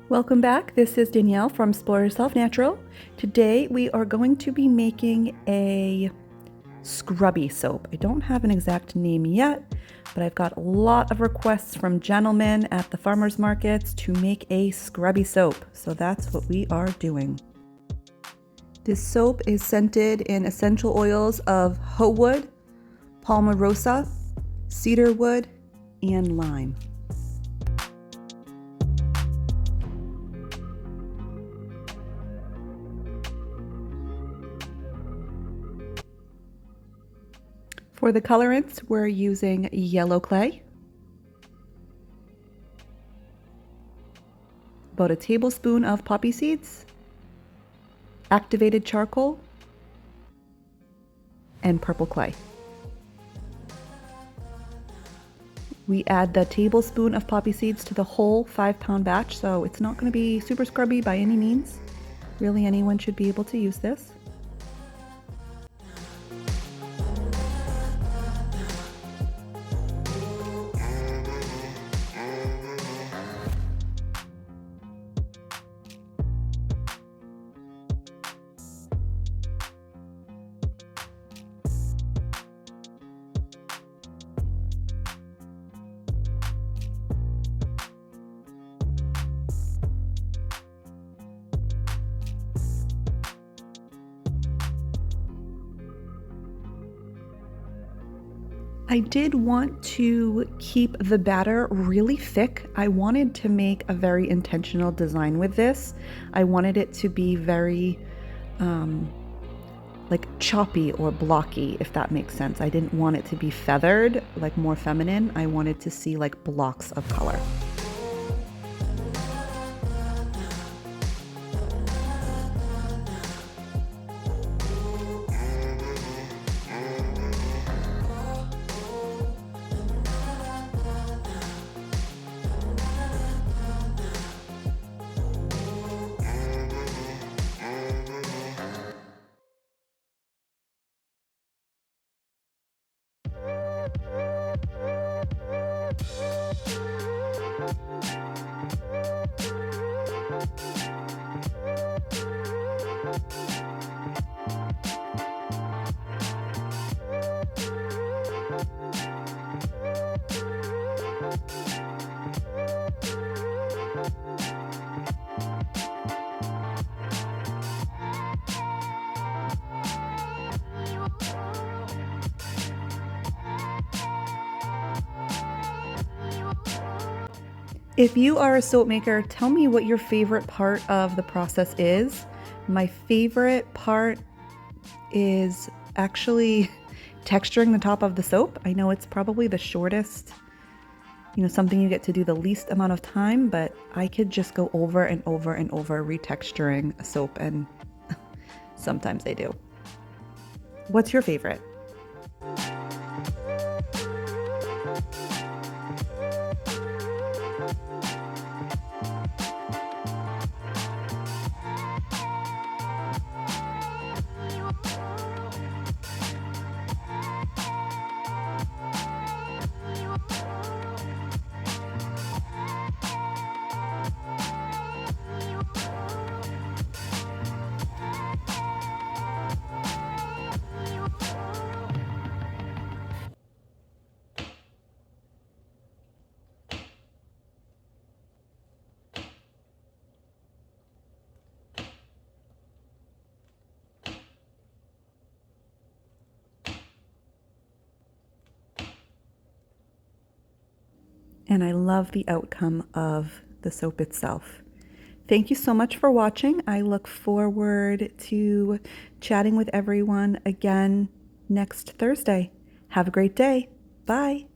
Welcome back. This is Danielle from Explore Yourself Natural. Today we are going to be making a Scrubby soap. I don't have an exact name yet, but I've got a lot of requests from gentlemen at the farmers markets to make a Scrubby soap. So that's what we are doing. This soap is scented in essential oils of hoe wood, palmarosa, cedar wood, and lime. For the colorants, we're using yellow clay, about a tablespoon of poppy seeds, activated charcoal, and purple clay. We add the tablespoon of poppy seeds to the whole 5-pound batch, so it's not going to be super scrubby by any means. Really, anyone should be able to use this. I did want to keep the batter really thick. I wanted to make a very intentional design with this. I wanted it to be very like choppy or blocky, if that makes sense. I didn't want it to be feathered, like more feminine. I wanted to see like blocks of color. If you are a soap maker, tell me what your favorite part of the process is. My favorite part is actually texturing the top of the soap. I know it's probably the shortest, something you get to do the least amount of time, but I could just go over and over and over retexturing a soap, and sometimes I do. What's your favorite? And I love the outcome of the soap itself. Thank you so much for watching. I look forward to chatting with everyone again next Thursday. Have a great day. Bye.